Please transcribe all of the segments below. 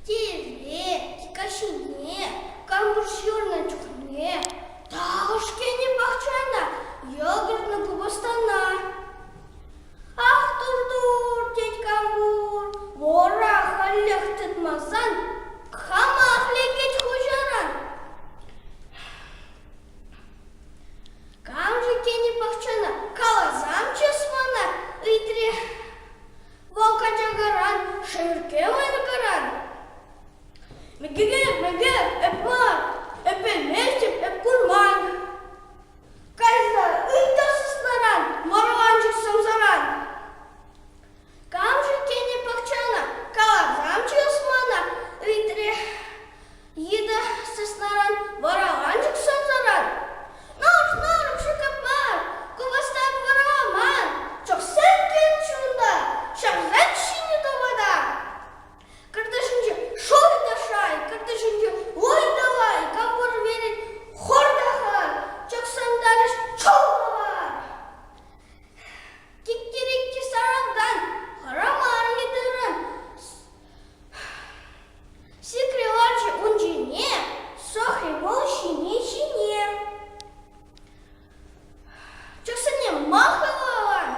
Теве, тикашине, камбуршерна чухне, таушкене бахчана, йогуртна кубастана. Ах, тур-тур, теть камбур, вора халях тетмазан, хамах лекет хужаран. Камжи кене бахчана, калазам чесмана, итре волка джагаран, шевырке вайнагаран. Мегеге, эпмар, эпеместип, эпкурман. Кайза, ыйтасысларан, морланчик самзаран. Камжи кене бахчана, калазам чесмана, итре еда сыснаран, вараланчик самзаран. Норм, шикапар, кубастан вараман, чоксен кенчунда, шахзат шине довода. Карташинче шой дашай, карташинче ой давай, камбур верит хор дахар, чоксан дарыш чолдавар. Киккерикки сарандан, харамар едырын, секреларче унжине, сохи бол шине. Чоксане махалалан,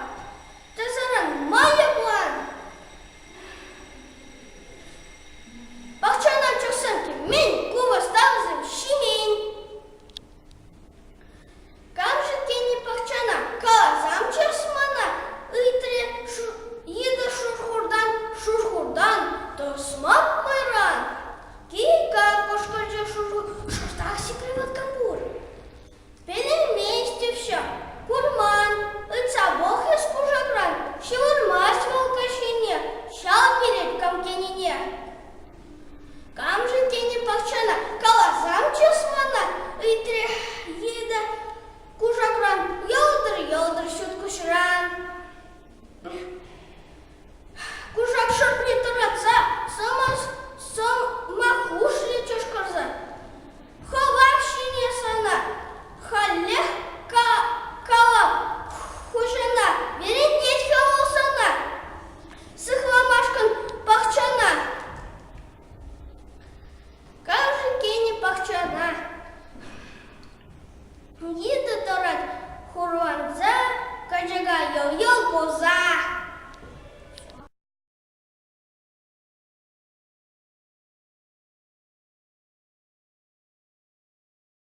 тазаран маяблан. Бахчана чоксанки мен куба ставзым шимень. Камжи кене бахчана, калазам чесмана, итре еда шурхурдан, то смак майран. Кика кошкарча шурта секрет камбур. Пенен вместе все. Курман, ыцабох из кужагран, шевырмас волкашине, шал перед камкенине. Камжи кене бахчана, калазам чесмана, итре еда кужагран, йолдыр щут кушран.